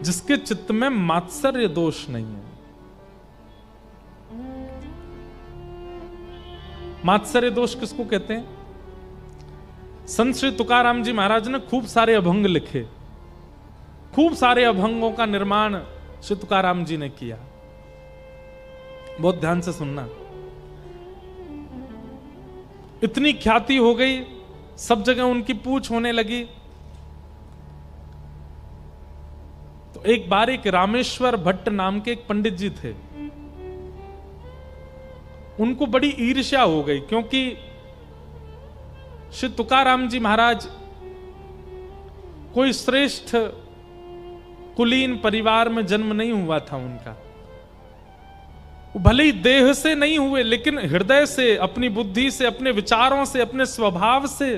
जिसके चित्त में मात्सर्य दोष नहीं है। मात्सर्य दोष किसको कहते हैं? संत श्री तुकाराम जी महाराज ने खूब सारे अभंग लिखे, खूब सारे अभंगों का निर्माण श्री तुकाराम जी ने किया। बहुत ध्यान से सुनना। इतनी ख्याति हो गई, सब जगह उनकी पूछ होने लगी। तो एक बार एक रामेश्वर भट्ट नाम के एक पंडित जी थे, उनको बड़ी ईर्ष्या हो गई, क्योंकि श्री तुकाराम जी महाराज कोई श्रेष्ठ कुलीन परिवार में जन्म नहीं हुआ था उनका। भले ही देह से नहीं हुए, लेकिन हृदय से, अपनी बुद्धि से, अपने विचारों से, अपने स्वभाव से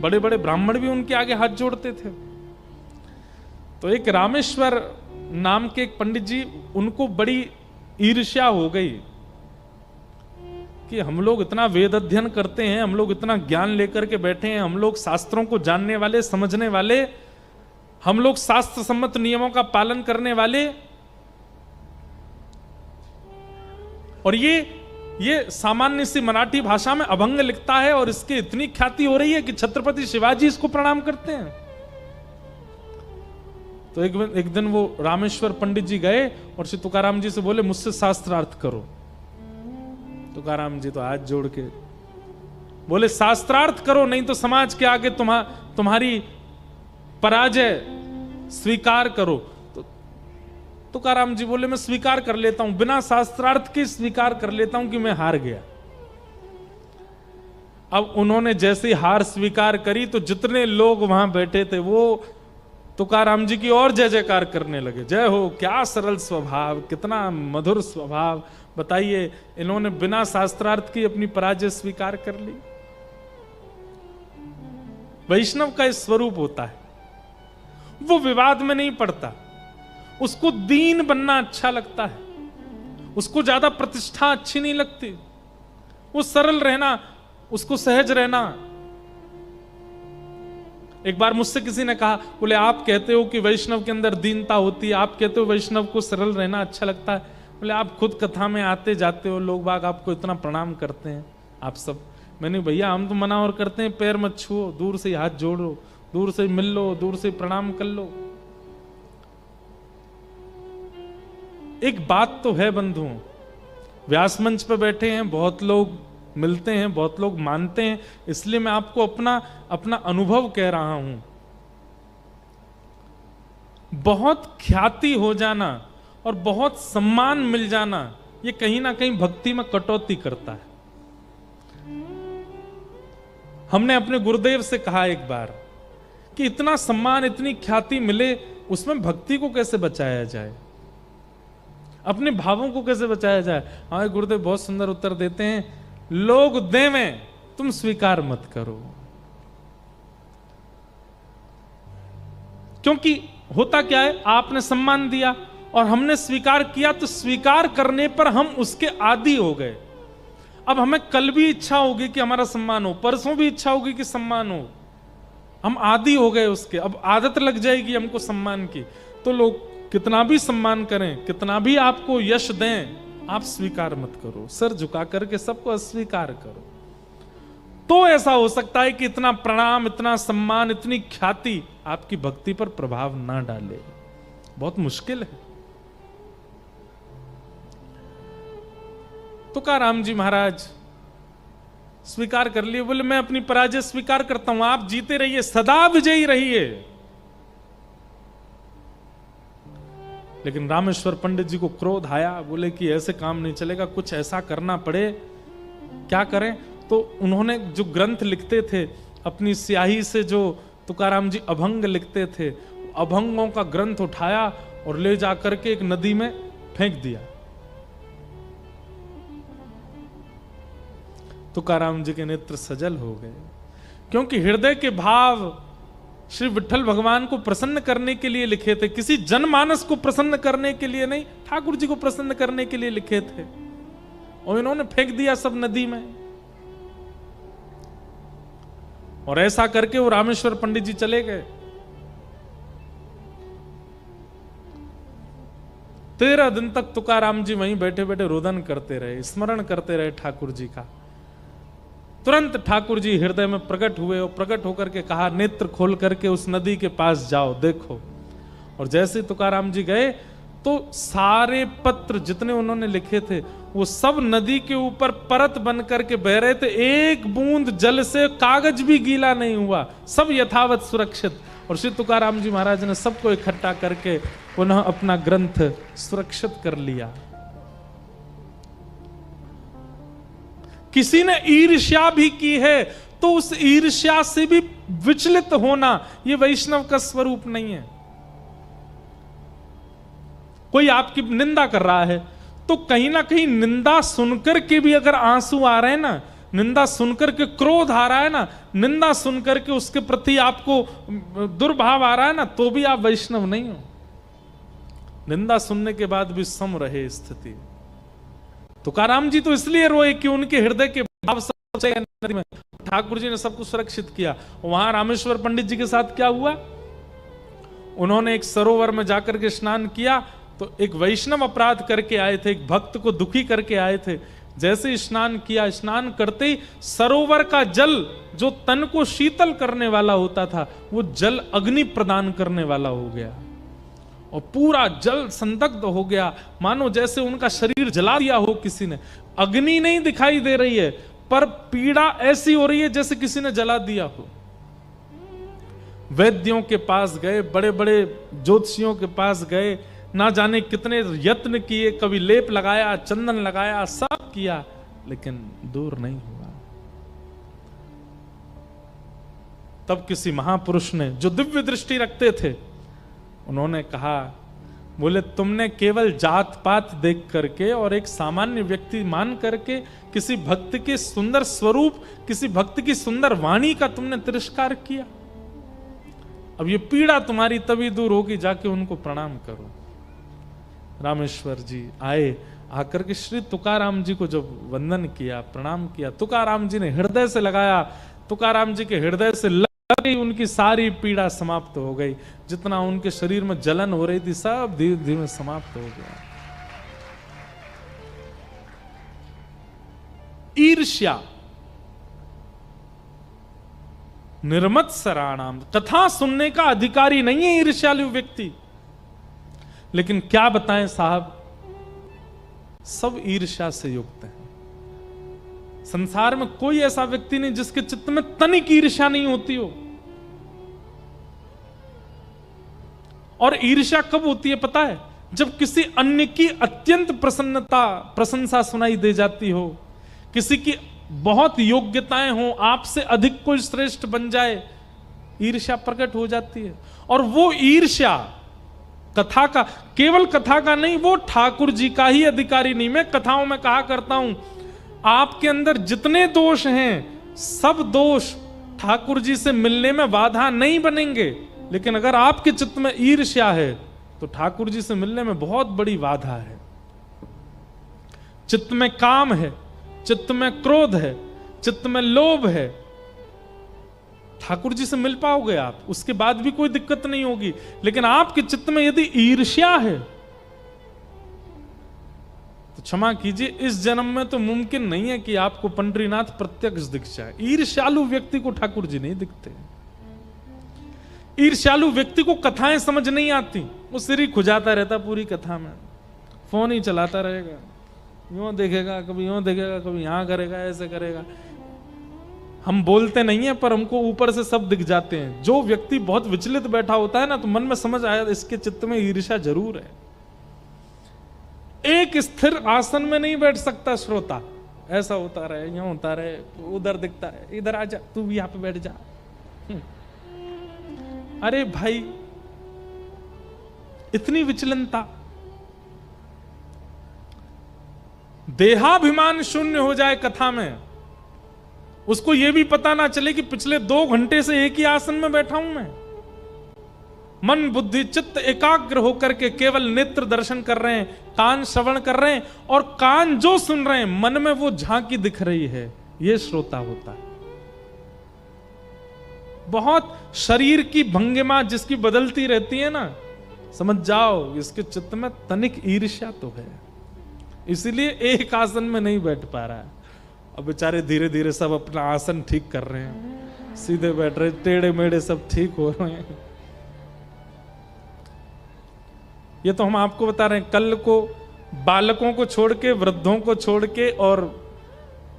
बड़े बड़े ब्राह्मण भी उनके आगे हाथ जोड़ते थे। तो एक रामेश्वर नाम के एक पंडित जी, उनको बड़ी ईर्ष्या हो गई कि हम लोग इतना वेद अध्ययन करते हैं, हम लोग इतना ज्ञान लेकर के बैठे हैं, हम लोग शास्त्रों को जानने वाले, समझने वाले, हम लोग शास्त्र सम्मत नियमों का पालन करने वाले, और ये सामान्य सी मराठी भाषा में अभंग लिखता है और इसकी इतनी ख्याति हो रही है कि छत्रपति शिवाजी इसको प्रणाम करते हैं। तो एक दिन वो रामेश्वर पंडित जी गए और श्री तुकाराम जी से बोले, मुझसे शास्त्रार्थ करो। तुकाराम जी तो हाथ जोड़ के बोले, शास्त्रार्थ करो, नहीं तो समाज के आगे तुम्हारी पराजय स्वीकार करो। तो तुकाराम जी बोले, मैं स्वीकार कर लेता हूं, बिना शास्त्रार्थ के स्वीकार कर लेता हूं कि मैं हार गया। अब उन्होंने जैसी हार स्वीकार करी तो जितने लोग वहां बैठे थे वो तुकाराम जी की और जय जयकार करने लगे। जय हो, क्या सरल स्वभाव, कितना मधुर स्वभाव। बताइए, इन्होंने बिना शास्त्रार्थ की अपनी पराजय स्वीकार कर ली। वैष्णव का इस स्वरूप होता है, वो विवाद में नहीं पड़ता, उसको दीन बनना अच्छा लगता है, उसको ज्यादा प्रतिष्ठा अच्छी नहीं लगती, वो सरल रहना, उसको सहज रहना। एक बार मुझसे किसी ने कहा, बोले आप कहते हो कि वैष्णव के अंदर दीनता होती है, आप कहते हो वैष्णव को सरल रहना अच्छा लगता है। बोले आप खुद कथा में आते जाते हो, लोग बाग आपको इतना प्रणाम करते हैं, आप सब। मैंने, भैया हम तो मना और करते हैं, पैर मत छुओ, दूर से हाथ जोड़ो, दूर से मिल लो, दूर से प्रणाम कर लो। एक बात तो है बंधुओं, व्यास मंच पे बैठे हैं, बहुत लोग मिलते हैं, बहुत लोग मानते हैं, इसलिए मैं आपको अपना अनुभव कह रहा हूं। बहुत ख्याति हो जाना और बहुत सम्मान मिल जाना, ये कहीं ना कहीं भक्ति में कटौती करता है। हमने अपने गुरुदेव से कहा एक बार कि इतना सम्मान, इतनी ख्याति मिले, उसमें भक्ति को कैसे बचाया जाए, अपने भावों को कैसे बचाया जाए। हाँ, गुरुदेव बहुत सुंदर उत्तर देते हैं, लोग देवें, तुम स्वीकार मत करो। क्योंकि होता क्या है, आपने सम्मान दिया और हमने स्वीकार किया, तो स्वीकार करने पर हम उसके आदी हो गए। अब हमें कल भी इच्छा होगी कि हमारा सम्मान हो, परसों भी इच्छा होगी कि सम्मान हो, हम आदी हो गए उसके। अब आदत लग जाएगी हमको सम्मान की, तो लोग कितना भी सम्मान करें, कितना भी आपको यश दें, आप स्वीकार मत करो, सर झुका करके सबको अस्वीकार करो। तो ऐसा हो सकता है कि इतना प्रणाम, इतना सम्मान, इतनी ख्याति आपकी भक्ति पर प्रभाव ना डाले। बहुत मुश्किल है। तुकाराम जी महाराज स्वीकार कर लिए, बोले मैं अपनी पराजय स्वीकार करता हूं, आप जीते रहिए, सदा विजयी रहिए। लेकिन रामेश्वर पंडित जी को क्रोध आया, बोले कि ऐसे काम नहीं चलेगा, कुछ ऐसा करना पड़े। क्या करें? तो उन्होंने जो ग्रंथ लिखते थे, अपनी स्याही से जो तुकाराम जी अभंग लिखते थे, अभंगों का ग्रंथ उठाया और ले जाकर के एक नदी में फेंक दिया। तुकाराम जी के नेत्र सजल हो गए, क्योंकि हृदय के भाव श्री विठ्ठल भगवान को प्रसन्न करने के लिए लिखे थे, किसी जनमानस को प्रसन्न करने के लिए नहीं, ठाकुर जी को प्रसन्न करने के लिए लिखे थे, और इन्होंने फेंक दिया सब नदी में। और ऐसा करके वो रामेश्वर पंडित जी चले गए। 13 दिन तक तुकाराम जी वहीं बैठे बैठे रोदन करते रहे, स्मरण करते रहे ठाकुर जी का। तुरंत ठाकुर जी हृदय में प्रकट हुए और प्रकट होकर के कहा, नेत्र खोल करके उस नदी के पास जाओ, देखो। और जैसे तुकाराम जी गए तो सारे पत्र जितने उन्होंने लिखे थे वो सब नदी के ऊपर परत बन करके बह रहे थे। एक बूंद जल से कागज भी गीला नहीं हुआ, सब यथावत सुरक्षित। और श्री तुकाराम जी महाराज ने सबको इकट्ठा करके पुनः अपना ग्रंथ सुरक्षित कर लिया। किसी ने ईर्ष्या भी की है तो उस ईर्ष्या से भी विचलित होना ये वैष्णव का स्वरूप नहीं है। कोई आपकी निंदा कर रहा है तो कहीं ना कहीं निंदा सुनकर के भी अगर आंसू आ रहे हैं ना, निंदा सुनकर के क्रोध आ रहा है ना, निंदा सुनकर के उसके प्रति आपको दुर्भाव आ रहा है ना, तो भी आप वैष्णव नहीं हो। निंदा सुनने के बाद भी सम रहे स्थिति। तुकाराम जी तो इसलिए रोए कि उनके हृदय के भाव सबसे नदी में ठाकुर जी ने सब कुछ सुरक्षित किया। वहां रामेश्वर पंडित जी के साथ क्या हुआ, उन्होंने एक सरोवर में जाकर के स्नान किया तो एक वैष्णव अपराध करके आए थे, एक भक्त को दुखी करके आए थे। जैसे ही स्नान किया, स्नान करते ही सरोवर का जल जो तन को शीतल करने वाला होता था वो जल अग्नि प्रदान करने वाला हो गया और पूरा जल संदग्ध हो गया, मानो जैसे उनका शरीर जला दिया हो किसी ने। अग्नि नहीं दिखाई दे रही है पर पीड़ा ऐसी हो रही है जैसे किसी ने जला दिया हो। वैद्यों के पास गए, बड़े बड़े ज्योतिषियों के पास गए, ना जाने कितने यत्न किए, कभी लेप लगाया, चंदन लगाया, सब किया, लेकिन दूर नहीं हुआ। तब किसी महापुरुष ने जो दिव्य दृष्टि रखते थे उन्होंने कहा, बोले तुमने केवल जात पात देख करके और एक सामान्य व्यक्ति मान करके किसी भक्त के सुंदर स्वरूप, किसी भक्त की सुंदर वाणी का तुमने तिरस्कार किया। अब ये पीड़ा तुम्हारी तभी दूर होगी, जाके उनको प्रणाम करो। रामेश्वर जी आए, आकर के श्री तुकाराम जी को जब वंदन किया, प्रणाम किया, तुकाराम जी ने हृदय से लगाया, तुकाराम जी के हृदय से लगी उनकी सारी पीड़ा समाप्त हो गई। जितना उनके शरीर में जलन हो रही थी सब धीरे धीरे समाप्त हो गया। ईर्ष्या निर्मत्सराणाम, कथा सुनने का अधिकारी नहीं है ईर्ष्यालु व्यक्ति। लेकिन क्या बताएं साहब, सब ईर्ष्या से युक्त हैं। संसार में कोई ऐसा व्यक्ति नहीं जिसके चित्त में तनिक ईर्ष्या नहीं होती हो। और ईर्ष्या कब होती है पता है, जब किसी अन्य की अत्यंत प्रशंसा सुनाई दे जाती हो, किसी की बहुत योग्यताएं हो, आपसे अधिक कोई श्रेष्ठ बन जाए, ईर्ष्या प्रकट हो जाती है। और वो ईर्ष्या कथा का, केवल कथा का नहीं, वो ठाकुर जी का ही अधिकारी नहीं। मैं कथाओं में कहा करता हूं, आपके अंदर जितने दोष हैं सब दोष ठाकुर जी से मिलने में बाधा नहीं बनेंगे, लेकिन अगर आपके चित्त में ईर्ष्या है तो ठाकुर जी से मिलने में बहुत बड़ी बाधा है। चित्त में काम है, चित्त में क्रोध है, चित्त में लोभ है, ठाकुर जी से मिल पाओगे आप, उसके बाद भी कोई दिक्कत नहीं होगी। लेकिन आपके चित्त में यदि ईर्ष्या है तो क्षमा कीजिए, इस जन्म में तो मुमकिन नहीं है कि आपको पंडरीनाथ प्रत्यक्ष दिख जाए। ईर्ष्यालु व्यक्ति को ठाकुर जी नहीं दिखते। ईर्ष्यालु व्यक्ति को कथाएं समझ नहीं आती, वो सिर ही खुजाता रहता पूरी कथा में, फोन ही चलाता रहेगा, यूं देखेगा, कभी यूं देखेगा, कभी यहां करेगा, ऐसे करेगा। हम बोलते नहीं है पर हमको ऊपर से सब दिख जाते हैं। जो व्यक्ति बहुत विचलित बैठा होता है ना, तो मन में समझ आया इसके चित्त में ईर्ष्या जरूर है। एक स्थिर आसन में नहीं बैठ सकता श्रोता, ऐसा होता रहे, यूं होता रहे, उधर दिखता है, इधर आ जा, तू भी यहां पे बैठ जा। अरे भाई, इतनी विचलनता, देहाभिमान शून्य हो जाए कथा में, उसको यह भी पता ना चले कि पिछले 2 घंटे से एक ही आसन में बैठा हूं मैं। मन बुद्धि चित्त एकाग्र होकर के केवल नेत्र दर्शन कर रहे हैं, कान श्रवण कर रहे हैं, और कान जो सुन रहे हैं मन में वो झांकी दिख रही है, ये श्रोता होता है। बहुत शरीर की भंगिमा जिसकी बदलती रहती है ना, समझ जाओ इसके चित्त में तनिक ईर्ष्या तो है, इसीलिए एक आसन में नहीं बैठ पा रहा है। अब बेचारे धीरे धीरे सब अपना आसन ठीक कर रहे हैं, सीधे बैठ रहे, टेढ़े मेढ़े सब ठीक हो रहे हैं। ये तो हम आपको बता रहे हैं। कल को बालकों को छोड़ के, वृद्धों को छोड़ के और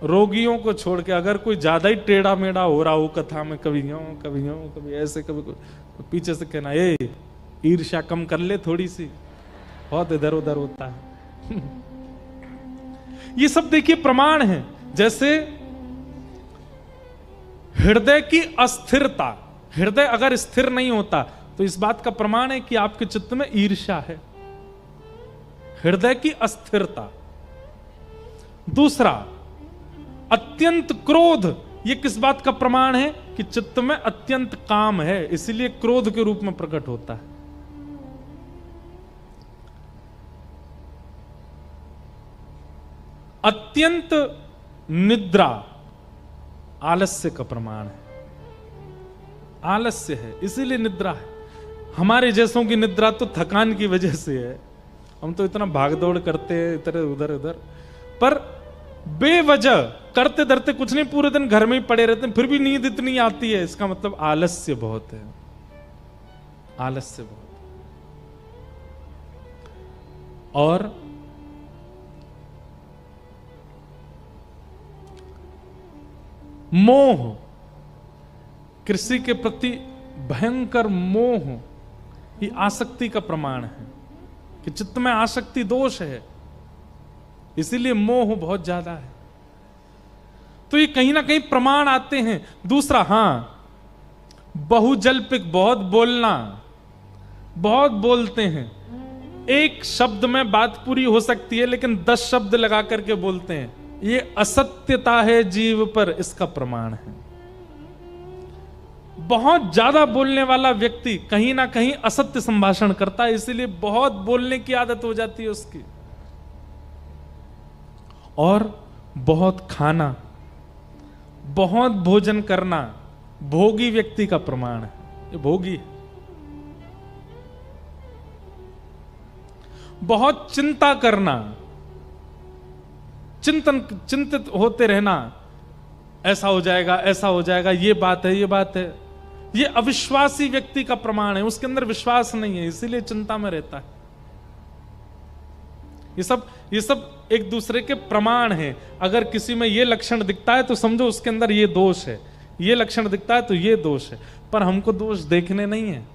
रोगियों को छोड़ के अगर कोई ज्यादा ही टेढ़ा मेढ़ा हो रहा हो कथा में, कभी यूं कभी ऐसे कभी तो पीछे से कहना, ए ईर्ष्या कम कर ले थोड़ी सी, बहुत इधर उधर होता है। ये सब देखिए प्रमाण है। जैसे हृदय की अस्थिरता, हृदय अगर स्थिर नहीं होता तो इस बात का प्रमाण है कि आपके चित्त में ईर्ष्या है, हृदय की अस्थिरता। दूसरा, अत्यंत क्रोध, यह किस बात का प्रमाण है कि चित्त में अत्यंत काम है, इसीलिए क्रोध के रूप में प्रकट होता है। अत्यंत निद्रा आलस्य का प्रमाण है, आलस्य है इसीलिए निद्रा है। हमारे जैसों की निद्रा तो थकान की वजह से है, हम तो इतना भागदौड़ करते हैं इधर उधर उधर, पर बेवजह करते धरते कुछ नहीं, पूरे दिन घर में ही पड़े रहते हैं, फिर भी नींद इतनी आती है, इसका मतलब आलस्य बहुत है, आलस्य बहुत। और मोह, कृषि के प्रति भयंकर मोह ही आसक्ति का प्रमाण है कि चित्त में आसक्ति दोष है, इसीलिए मोह बहुत ज्यादा है। तो ये कहीं ना कहीं प्रमाण आते हैं। दूसरा, हां, बहुजल्पिक, बहुत बोलना, बहुत बोलते हैं, एक शब्द में बात पूरी हो सकती है लेकिन 10 शब्द लगा करके बोलते हैं, ये असत्यता है जीव पर, इसका प्रमाण है। बहुत ज्यादा बोलने वाला व्यक्ति कहीं ना कहीं असत्य संभाषण करता है, इसीलिए बहुत बोलने की आदत हो जाती है उसकी। और बहुत खाना, बहुत भोजन करना भोगी व्यक्ति का प्रमाण है, ये भोगी है। बहुत चिंता करना, चिंतित होते रहना, ऐसा हो जाएगा ऐसा हो जाएगा, ये बात है ये बात है, ये अविश्वासी व्यक्ति का प्रमाण है, उसके अंदर विश्वास नहीं है इसीलिए चिंता में रहता है। ये सब एक दूसरे के प्रमाण हैं। अगर किसी में ये लक्षण दिखता है तो समझो उसके अंदर ये दोष है, ये लक्षण दिखता है तो ये दोष है, पर हमको दोष देखने नहीं है।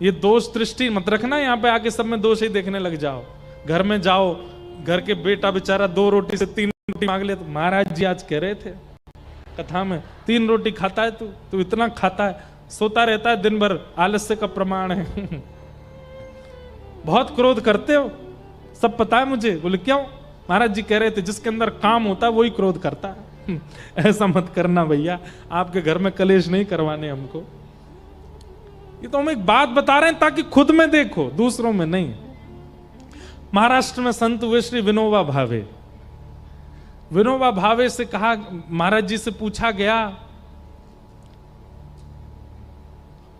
ये दोष दृष्टि मत रखना, यहां पे आके सब में दोष ही देखने लग जाओ। घर में जाओ, घर के बेटा बेचारा 2 रोटी से 3 रोटी मांग ले, तो महाराज जी आज कह रहे थे कथा में 3 रोटी खाता है तू इतना खाता है, सोता रहता है दिन भर, आलस्य का प्रमाण है। बहुत क्रोध करते हो, सब पता है मुझे। बोले क्यों? महाराज जी कह रहे थे जिसके अंदर काम होता है वही क्रोध करता है। ऐसा मत करना भैया, आपके घर में कलेश नहीं करवाने हमको। ये तो हम एक बात बता रहे हैं ताकि खुद में देखो, दूसरों में नहीं। महाराष्ट्र में संत हुए श्री विनोबा भावे। विनोबा भावे से कहा, महाराज जी से पूछा गया,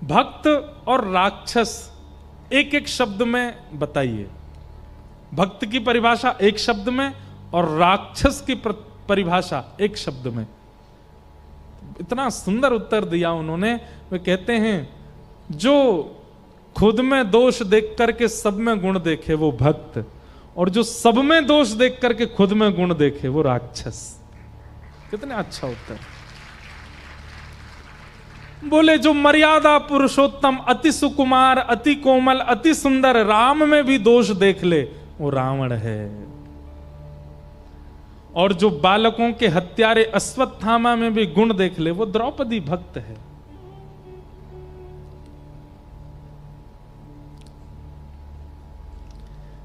भक्त और राक्षस एक एक शब्द में बताइए। भक्त की परिभाषा एक शब्द में और राक्षस की परिभाषा एक शब्द में। इतना सुंदर उत्तर दिया उन्होंने। वे कहते हैं जो खुद में दोष देख करके सब में गुण देखे वो भक्त, और जो सब में दोष देख करके खुद में गुण देखे वो राक्षस। कितना अच्छा उत्तर। बोले जो मर्यादा पुरुषोत्तम, अति सुकुमार, अति कोमल, अति सुंदर राम में भी दोष देख ले वो रावण है, और जो बालकों के हत्यारे अश्वत्थामा में भी गुण देख ले वो द्रौपदी भक्त है।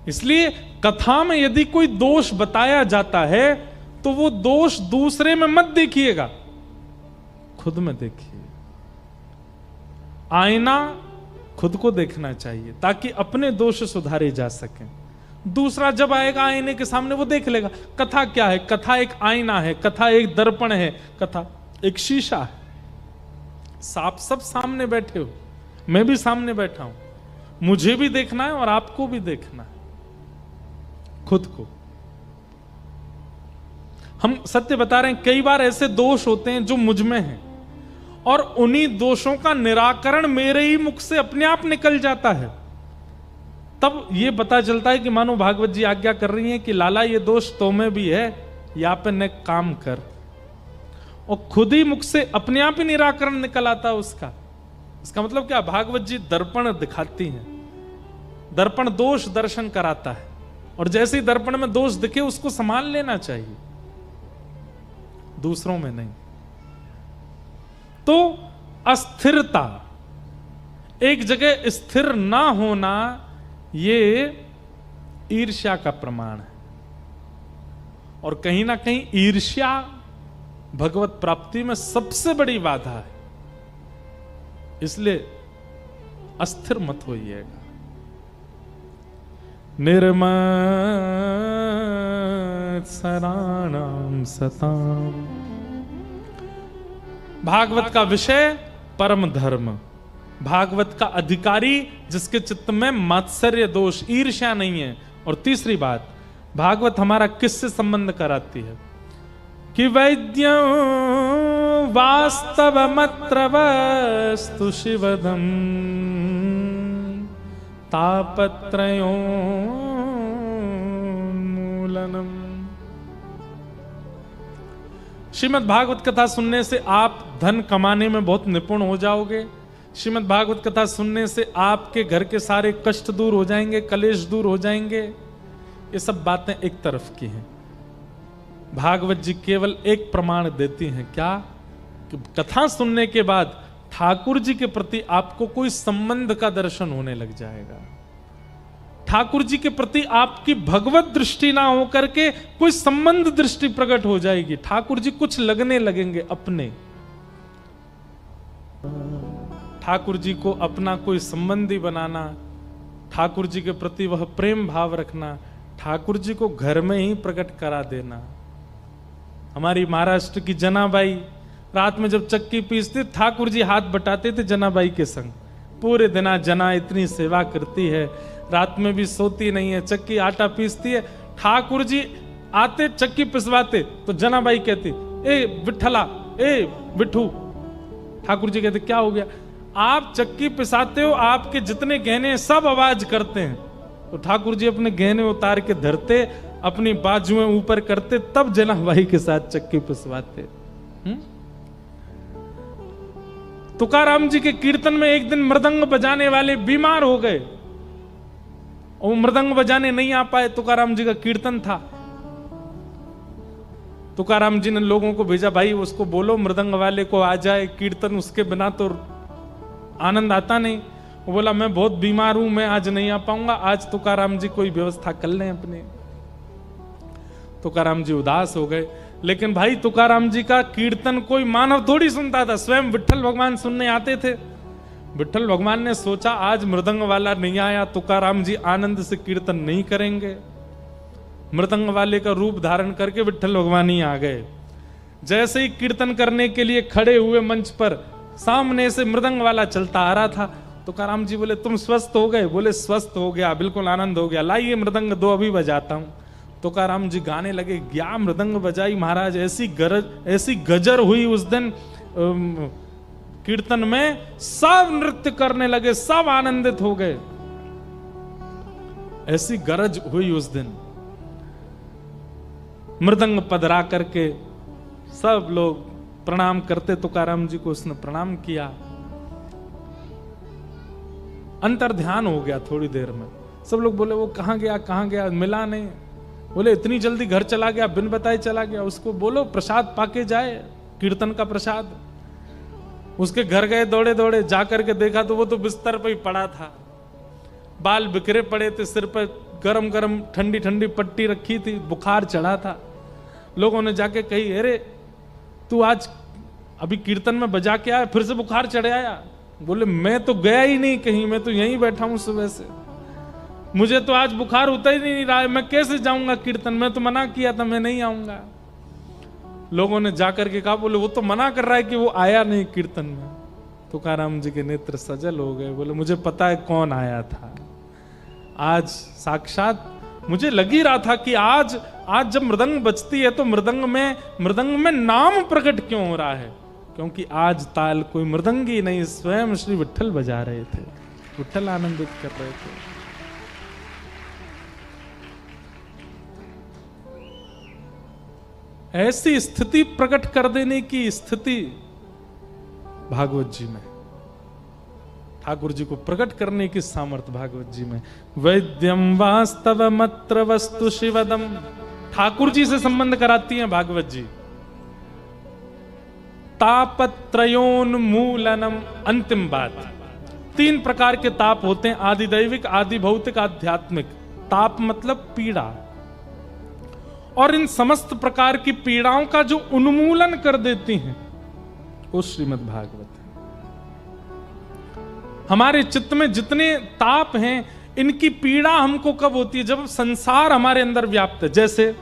इसलिए कथा में यदि कोई दोष बताया जाता है तो वो दोष दूसरे में मत देखिएगा, खुद में देखिए। आईना खुद को देखना चाहिए ताकि अपने दोष सुधारे जा सकें। दूसरा जब आएगा आईने के सामने वो देख लेगा। कथा क्या है? कथा एक आईना है, कथा एक दर्पण है, कथा एक शीशा है। आप सब सामने बैठे हो, मैं भी सामने बैठा हूं, मुझे भी देखना है और आपको भी देखना है, खुद को। हम सत्य बता रहे हैं, कई बार ऐसे दोष होते हैं जो मुझ में हैं और उन्हीं दोषों का निराकरण मेरे ही मुख से अपने आप निकल जाता है। तब यह पता चलता है कि मानो भागवत जी आज्ञा कर रही हैं कि लाला ये दोष तो में भी है, या पे न काम कर, और खुद ही मुख से अपने आप ही निराकरण निकल आता है उसका। इसका मतलब क्या? भागवत जी दर्पण दिखाती हैं, दर्पण दोष दर्शन कराता है, और जैसे ही दर्पण में दोष दिखे उसको संभाल लेना चाहिए, दूसरों में नहीं। तो अस्थिरता, एक जगह स्थिर ना होना, ये ईर्ष्या का प्रमाण है, और कहीं ना कहीं ईर्ष्या भगवत प्राप्ति में सबसे बड़ी बाधा है। इसलिए अस्थिर मत होइएगा। निर्मत्सराणाम सताम, भागवत का विषय परम धर्म, भागवत का अधिकारी जिसके चित्त में मात्सर्य दोष ईर्ष्या नहीं है। और तीसरी बात, भागवत हमारा किससे संबंध कराती है कि वैद्यं वास्तवमत्र वस्तु शिवदम तापत्रयोन्मूलनम। श्रीमद् भागवत कथा सुनने से आप धन कमाने में बहुत निपुण हो जाओगे। श्रीमद् भागवत कथा सुनने से आपके घर के सारे कष्ट दूर हो जाएंगे, कलेश दूर हो जाएंगे। ये सब बातें एक तरफ की हैं। भागवत जी केवल एक प्रमाण देती हैं, क्या? कि कथा सुनने के बाद ठाकुर जी के प्रति आपको कोई संबंध का दर्शन होने लग जाएगा। ठाकुर जी के प्रति आपकी भगवत दृष्टि ना होकर के कोई संबंध दृष्टि प्रकट हो जाएगी। ठाकुर जी कुछ लगने लगेंगे अपने। ठाकुर जी को अपना कोई संबंधी बनाना, ठाकुर जी के प्रति वह प्रेम भाव रखना, ठाकुर जी को घर में ही प्रकट करा देना। हमारी महाराष्ट्र की जनाबाई रात में जब चक्की पीसती, ठाकुर जी हाथ बटाते थे जनाबाई के संग। पूरे दिन जना इतनी सेवा करती है, रात में भी सोती नहीं है, चक्की आटा पीसती है। ठाकुर जी आते चक्की पिसवाते तो जनाबाई कहती, ए विठला, ए विठू। ठाकुर जी कहते, क्या हो गया? आप चक्की पिसाते हो, आपके जितने गहने सब आवाज करते हैं। तो ठाकुर जी अपने गहने उतार के धरते, अपनी बाजुएं ऊपर करते, तब जनाबाई के साथ चक्की पिसवाते। तुकाराम जी के कीर्तन में एक दिन मृदंग बजाने वाले बीमार हो गए और मृदंग बजाने नहीं आ पाए। तुकाराम जी का कीर्तन था। तुकाराम जी ने लोगों को भेजा, भाई उसको बोलो मृदंग वाले को आ जाए, कीर्तन उसके बिना तो आनंद आता नहीं। वो बोला, मैं बहुत बीमार हूं, मैं आज नहीं आ पाऊंगा, आज तुकाराम जी कोई व्यवस्था कर लें अपने। तुकाराम जी उदास हो गए। लेकिन भाई तुकाराम जी का कीर्तन कोई मानव थोड़ी सुनता था, स्वयं विट्ठल भगवान सुनने आते थे। विट्ठल भगवान ने सोचा आज मृदंग वाला नहीं आया, तुकाराम जी आनंद से कीर्तन नहीं करेंगे। मृदंग वाले का रूप धारण करके विट्ठल भगवान ही आ गए। जैसे ही कीर्तन करने के लिए खड़े हुए मंच पर, सामने से मृदंग वाला चलता आ रहा था। तुकाराम जी बोले, तुम स्वस्थ हो गए? बोले, स्वस्थ हो गया, बिल्कुल आनंद हो गया, लाइए मृदंग दो, अभी बजाता हूं। तुकाराम जी गाने लगे, क्या मृदंग बजाई महाराज, ऐसी गजर हुई उस दिन कीर्तन में, सब नृत्य करने लगे, सब आनंदित हो गए। ऐसी गरज हुई उस दिन। मृदंग पधरा करके सब लोग प्रणाम करते तुकाराम जी को, उसने प्रणाम किया। अंतर ध्यान हो गया थोड़ी देर में। सब लोग बोले, वो कहां गया, कहां गया, मिला नहीं। बोले, इतनी जल्दी घर चला गया, बिन बताए चला गया, उसको बोलो प्रसाद पाके जाए, कीर्तन का प्रसाद। उसके घर गए दौड़े दौड़े, जाकर के देखा तो वो तो बिस्तर पे ही पड़ा था, बाल बिखरे पड़े थे, सिर पर गरम गरम ठंडी ठंडी पट्टी रखी थी, बुखार चढ़ा था। लोगों ने जाके कही, अरे तू आज अभी कीर्तन में बजा के आया, फिर से बुखार चढ़ आया? बोले, मैं तो गया ही नहीं कहीं, मैं तो यहीं बैठा हूं सुबह से, मुझे तो आज बुखार उतर ही नहीं रहा है, मैं कैसे जाऊंगा कीर्तन, मैं तो मना किया था, मैं नहीं आऊंगा। लोगों ने जाकर के कहा, बोले वो तो मना कर रहा है कि वो आया नहीं कीर्तन में। तुकाराम जी के नेत्र सजल हो गए, बोले मुझे पता है कौन आया था। आज साक्षात मुझे लग ही रहा था कि आज जब मृदंग बजती है तो मृदंग में नाम प्रकट क्यों हो रहा है, क्योंकि आज ताल कोई मृदंगी नहीं, स्वयं श्री विट्ठल बजा रहे थे, विट्ठल आनंदित कर रहे थे। ऐसी स्थिति प्रकट कर देने की स्थिति भागवत जी में, ठाकुर जी को प्रकट करने की सामर्थ्य भागवत जी में। वैद्यम वास्तवमत्र वस्तु शिवदम, ठाकुर जी से संबंध कराती हैं भागवत जी। तापत्रयोन्मूलनम, अंतिम बात, 3 प्रकार के ताप होते हैं, आदि दैविक, आदि भौतिक, आध्यात्मिक। ताप मतलब पीड़ा, और इन समस्त प्रकार की पीड़ाओं का जो उन्मूलन कर देती हैं वो श्रीमद् भागवत है। हमारे चित्त में जितने ताप हैं, इनकी पीड़ा हमको कब होती है? जब संसार हमारे अंदर व्याप्त है। जैसे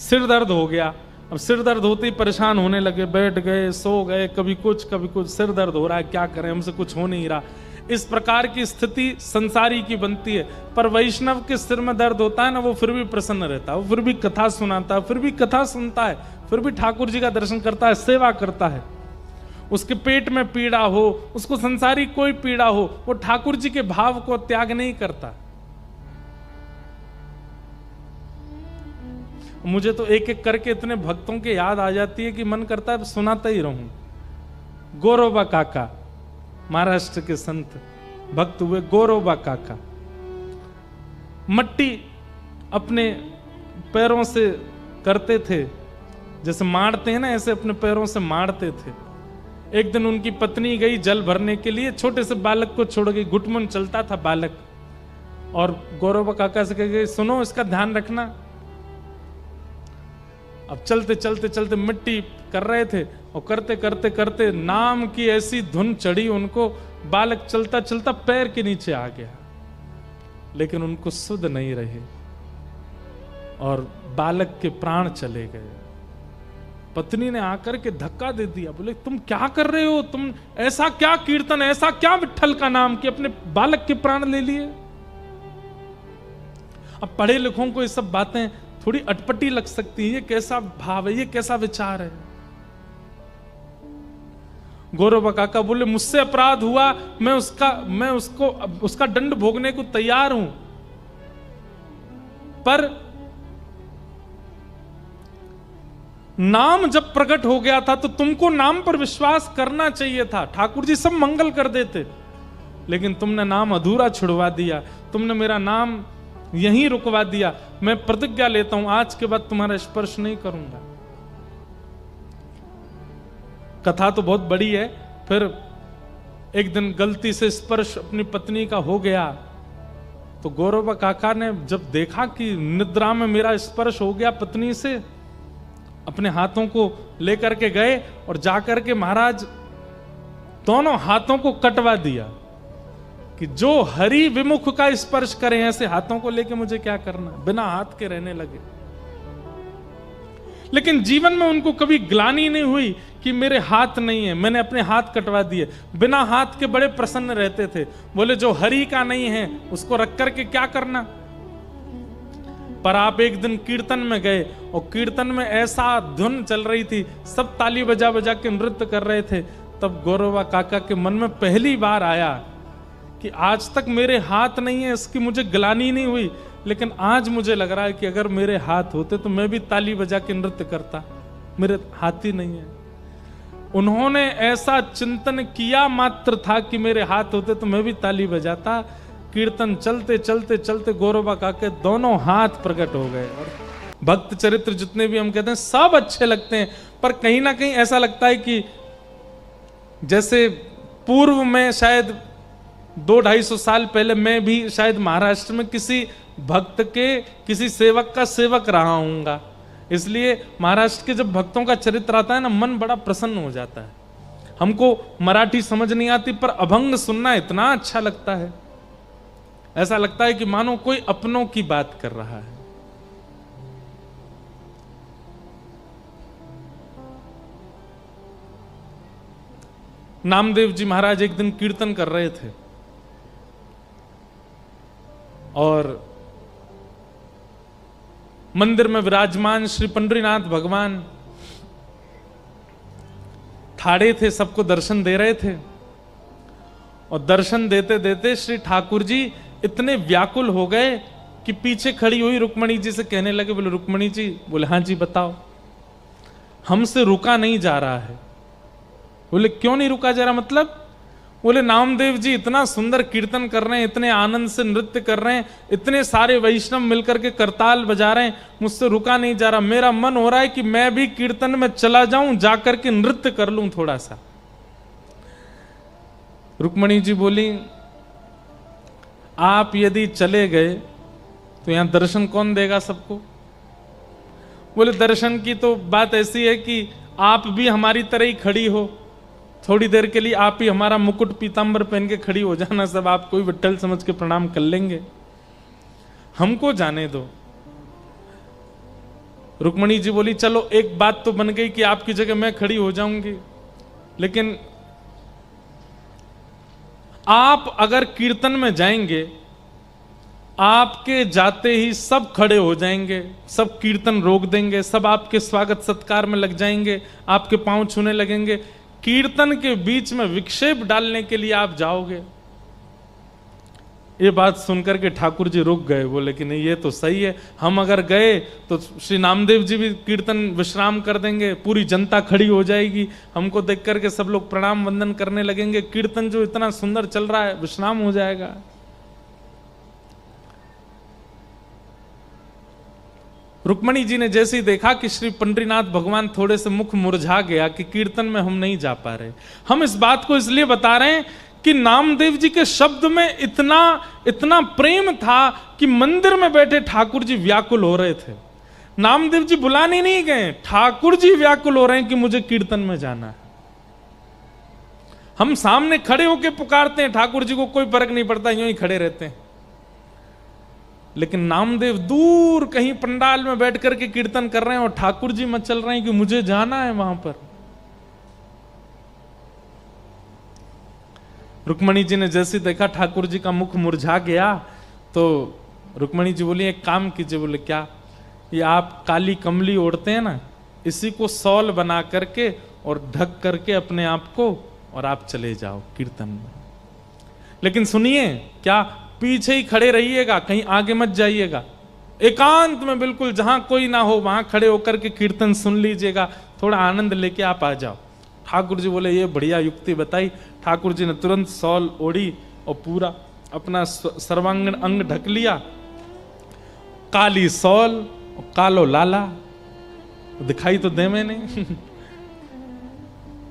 सिर दर्द हो गया, अब सिर दर्द होते ही परेशान होने लगे, बैठ गए, सो गए, कभी कुछ सिर दर्द हो रहा है, क्या करें, हमसे कुछ हो नहीं रहा। इस प्रकार की स्थिति संसारी की बनती है। पर वैष्णव के सिर में दर्द होता है ना, वो फिर भी प्रसन्न रहता है, वो फिर भी कथा सुनाता है, फिर भी कथा सुनता है, फिर भी ठाकुर जी का दर्शन करता है, सेवा करता है। उसके पेट में पीड़ा हो, उसको संसारी कोई पीड़ा हो, वो ठाकुर जी के भाव को त्याग नहीं करता। मुझे तो एक एक करके इतने भक्तों के याद आ जाती है कि मन करता है सुनाता ही रहूं। गोरोबा काका, महाराष्ट्र के संत भक्त हुए गोरोबा काका, मट्टी अपने पैरों से करते थे, जैसे मारते हैं ना, ऐसे अपने पैरों से मारते थे। एक दिन उनकी पत्नी गई जल भरने के लिए, छोटे से बालक को छोड़ गई, घुटमुन चलता था बालक, और गोरोबा काका से कह गई सुनो इसका ध्यान रखना। अब चलते चलते चलते मिट्टी कर रहे थे, और करते करते करते नाम की ऐसी धुन चढ़ी उनको, बालक चलता चलता पैर के नीचे आ गया, लेकिन उनको सुध नहीं रहे और बालक के प्राण चले गए। पत्नी ने आकर के धक्का दे दिया, बोले तुम क्या कर रहे हो, तुम ऐसा क्या कीर्तन, ऐसा क्या विट्ठल का नाम कि अपने बालक के प्राण ले लिए। अब पढ़े लिखों को ये सब बातें थोड़ी अटपटी लग सकती है, ये कैसा भाव है, ये कैसा विचार है। गोरोबा काका बोले मुझसे अपराध हुआ, मैं उसका दंड भोगने को तैयार हूं, पर नाम जब प्रकट हो गया था तो तुमको नाम पर विश्वास करना चाहिए था। ठाकुर जी सब मंगल कर देते, लेकिन तुमने नाम अधूरा छुड़वा दिया, तुमने मेरा नाम यहीं रुकवा दिया। मैं प्रतिज्ञा लेता हूं आज के बाद तुम्हारा स्पर्श नहीं करूंगा। कथा तो बहुत बड़ी है। फिर एक दिन गलती से स्पर्श अपनी पत्नी का हो गया, तो गोरोबा काका ने जब देखा कि निद्रा में मेरा स्पर्श हो गया पत्नी से, अपने हाथों को लेकर के गए और जाकर के महाराज दोनों हाथों को कटवा दिया कि जो हरि विमुख का स्पर्श करें, ऐसे हाथों को लेके मुझे क्या करना, बिना हाथ के रहने लगे। लेकिन जीवन में उनको कभी ग्लानि नहीं हुई कि मेरे हाथ नहीं है, मैंने अपने हाथ कटवा दिए। बिना हाथ के बड़े प्रसन्न रहते थे, बोले जो हरि का नहीं है उसको रख करके क्या करना। पर आप एक दिन कीर्तन में गए और कीर्तन में ऐसा धुन चल रही थी, सब ताली बजा बजा के नृत्य कर रहे थे, तब गोरोबा काका के मन में पहली बार आया कि आज तक मेरे हाथ नहीं है, इसकी मुझे ग्लानि नहीं हुई, लेकिन आज मुझे लग रहा है कि अगर मेरे हाथ होते तो मैं भी ताली बजा के नृत्य करता, मेरे हाथ ही नहीं है। उन्होंने ऐसा चिंतन किया मात्र था कि मेरे हाथ होते तो मैं भी ताली बजाता। कीर्तन चलते चलते चलते गोरोबा काके दोनों हाथ प्रकट हो गए। और भक्त चरित्र जितने भी हम कहते हैं सब अच्छे लगते हैं, पर कहीं ना कहीं ऐसा लगता है कि जैसे पूर्व में शायद 200-250 साल पहले मैं भी शायद महाराष्ट्र में किसी भक्त के, किसी सेवक का सेवक रहा हूँगा, इसलिए महाराष्ट्र के जब भक्तों का चरित्र आता है ना, मन बड़ा प्रसन्न हो जाता है। हमको मराठी समझ नहीं आती, पर अभंग सुनना इतना अच्छा लगता है, ऐसा लगता है कि मानो कोई अपनों की बात कर रहा है। नामदेव जी महाराज एक दिन कीर्तन कर रहे थे और मंदिर में विराजमान श्री पंडरीनाथ भगवान ठाड़े थे, सबको दर्शन दे रहे थे। और दर्शन देते देते श्री ठाकुर जी इतने व्याकुल हो गए कि पीछे खड़ी हुई रुक्मणी जी से कहने लगे, बोले रुक्मणी जी, बोले हाँ जी बताओ, हमसे रुका नहीं जा रहा है। बोले क्यों नहीं रुका जा रहा, मतलब? बोले नामदेव जी इतना सुंदर कीर्तन कर रहे हैं, इतने आनंद से नृत्य कर रहे हैं, इतने सारे वैष्णव मिलकर के करताल बजा रहे हैं, मुझसे रुका नहीं जा रहा। मेरा मन हो रहा है कि मैं भी कीर्तन में चला जाऊं, जाकर के नृत्य कर लूं थोड़ा सा। रुक्मणी जी बोली, आप यदि चले गए तो यहां दर्शन कौन देगा सबको? बोले दर्शन की तो बात ऐसी है कि आप भी हमारी तरह ही खड़ी हो, थोड़ी देर के लिए आप ही हमारा मुकुट पीतांबर पहन के खड़ी हो जाना, सब आपको ही विट्ठल समझ के प्रणाम कर लेंगे, हमको जाने दो। रुक्मणी जी बोली चलो एक बात तो बन गई कि आपकी जगह मैं खड़ी हो जाऊंगी, लेकिन आप अगर कीर्तन में जाएंगे, आपके जाते ही सब खड़े हो जाएंगे, सब कीर्तन रोक देंगे, सब आपके स्वागत सत्कार में लग जाएंगे, आपके पांव छूने लगेंगे, कीर्तन के बीच में विक्षेप डालने के लिए आप जाओगे। ये बात सुनकर के ठाकुर जी रुक गए, बोले कि नहीं ये तो सही है, हम अगर गए तो श्री नामदेव जी भी कीर्तन विश्राम कर देंगे, पूरी जनता खड़ी हो जाएगी, हमको देख करके सब लोग प्रणाम वंदन करने लगेंगे, कीर्तन जो इतना सुंदर चल रहा है विश्राम हो जाएगा। रुक्मणी जी ने जैसे ही देखा कि श्री पंडरीनाथ भगवान थोड़े से मुख मुरझा गया कि कीर्तन में हम नहीं जा पा रहे, हम इस बात को इसलिए बता रहे हैं कि नामदेव जी के शब्द में इतना इतना प्रेम था कि मंदिर में बैठे ठाकुर जी व्याकुल हो रहे थे। नामदेव जी बुलाने नहीं गए, ठाकुर जी व्याकुल हो रहे हैं कि मुझे कीर्तन में जाना है। हम सामने खड़े होकर पुकारते हैं, ठाकुर जी को कोई फर्क नहीं पड़ता, यूं ही खड़े रहते हैं, लेकिन नामदेव दूर कहीं पंडाल में बैठ करके कीर्तन कर रहे हैं और ठाकुर जी मचल रहे हैं कि मुझे जाना है वहां पर। रुक्मणी जी ने जैसे देखा ठाकुर जी का मुख मुरझा गया तो रुक्मणी जी बोली एक काम कीजिए। बोले क्या? ये आप काली कमली ओढ़ते हैं ना, इसी को सॉल बना करके और ढक करके अपने आप को और आप चले जाओ कीर्तन में, लेकिन सुनिए क्या पीछे ही खड़े रहिएगा, कहीं आगे मत जाइएगा, एकांत में बिल्कुल जहां कोई ना हो वहां खड़े होकर के कीर्तन सुन लीजिएगा, थोड़ा आनंद लेके आप आ जाओ। ठाकुर जी बोले ये बढ़िया युक्ति बताई। ठाकुर जी ने तुरंत सॉल ओढ़ी और पूरा अपना सर्वांगीण अंग ढक लिया, काली सॉल और कालो लाला, दिखाई तो दे मैंने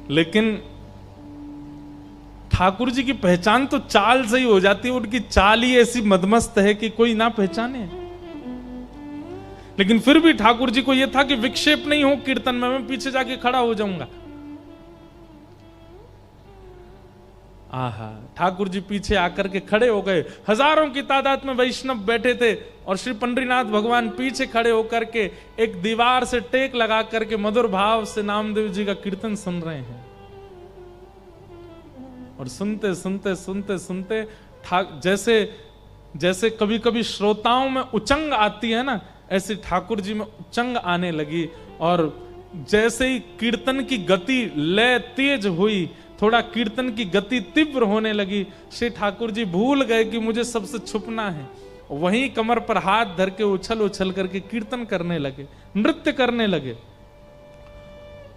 लेकिन ठाकुर जी की पहचान तो चाल से ही हो जाती है, उनकी चाल ही ऐसी मदमस्त है कि कोई ना पहचाने। लेकिन फिर भी ठाकुर जी को यह था कि विक्षेप नहीं हो कीर्तन में, मैं पीछे जाके खड़ा हो जाऊंगा। आहा, ठाकुर जी पीछे आकर के खड़े हो गए, हजारों की तादाद में वैष्णव बैठे थे और श्री पंडरीनाथ भगवान पीछे खड़े होकर के एक दीवार से टेक लगा करके मधुर भाव से नामदेव जी का कीर्तन सुन रहे हैं। और सुनते सुनते सुनते सुनते जैसे जैसे कभी कभी श्रोताओं में उचंग आती है ना, ऐसी ठाकुर जी में उचंग आने लगी। और जैसे ही कीर्तन की गति लय तेज हुई, थोड़ा कीर्तन की गति तीव्र होने लगी, श्री ठाकुर जी भूल गए कि मुझे सबसे छुपना है, वहीं कमर पर हाथ धर के उछल उछल करके कीर्तन करने लगे, नृत्य करने लगे।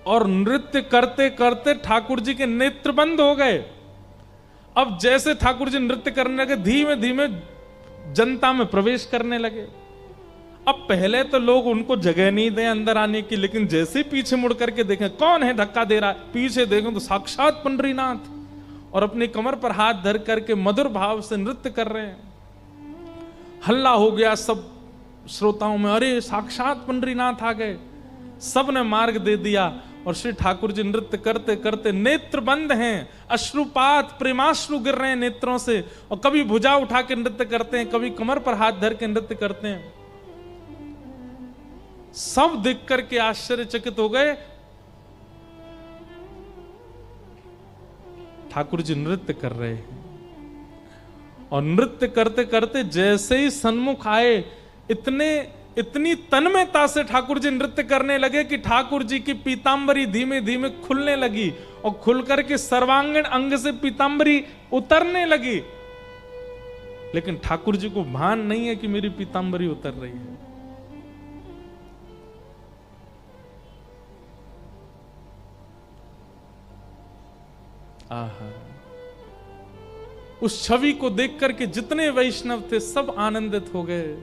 और नृत्य करते करते ठाकुर जी के नेत्र बंद हो गए। अब जैसे ठाकुर जी नृत्य करने लगे, धीमे धीमे जनता में प्रवेश करने लगे। अब पहले तो लोग उनको जगह नहीं दें अंदर आने की, लेकिन जैसे पीछे मुड़ करके देखें कौन है धक्का दे रहा है, पीछे देखें तो साक्षात पंडरीनाथ, और अपनी कमर पर हाथ धर करके मधुर भाव से नृत्य कर रहे हैं। हल्ला हो गया सब श्रोताओं में, अरे साक्षात पंडरीनाथ आ गए। सब ने मार्ग दे दिया और श्री ठाकुर जी नृत्य करते करते नेत्र बंद हैं, अश्रुपात प्रेमाश्रु गिर रहे हैं नेत्रों से, और कभी भुजा उठा के नृत्य करते हैं, कभी कमर पर हाथ धर के नृत्य करते हैं। सब देख करके आश्चर्यचकित हो गए। ठाकुर जी नृत्य कर रहे हैं और नृत्य करते करते जैसे ही सन्मुख आए, इतनी तन्मयता से ठाकुर जी नृत्य करने लगे कि ठाकुर जी की पीतांबरी धीमे धीमे खुलने लगी और खुलकर के सर्वांगीण अंग से पीतांबरी उतरने लगी। लेकिन ठाकुर जी को भान नहीं है कि मेरी पीतांबरी उतर रही है। आहा, उस छवि को देख करके जितने वैष्णव थे सब आनंदित हो गए,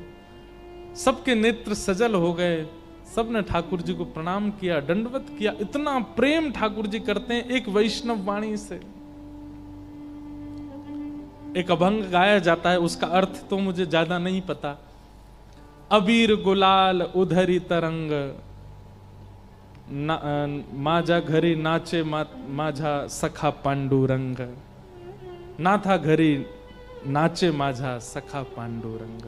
सबके नेत्र सजल हो गए, सबने ठाकुर जी को प्रणाम किया, दंडवत किया। इतना प्रेम ठाकुर जी करते हैं एक वैष्णव वाणी से। एक अभंग गाया जाता है, उसका अर्थ तो मुझे ज्यादा नहीं पता। अबीर गुलाल उधरी तरंग, माझा घरी नाचे माझा सखा पांडुरंग, नाथा घरी नाचे माझा सखा पांडुरंग।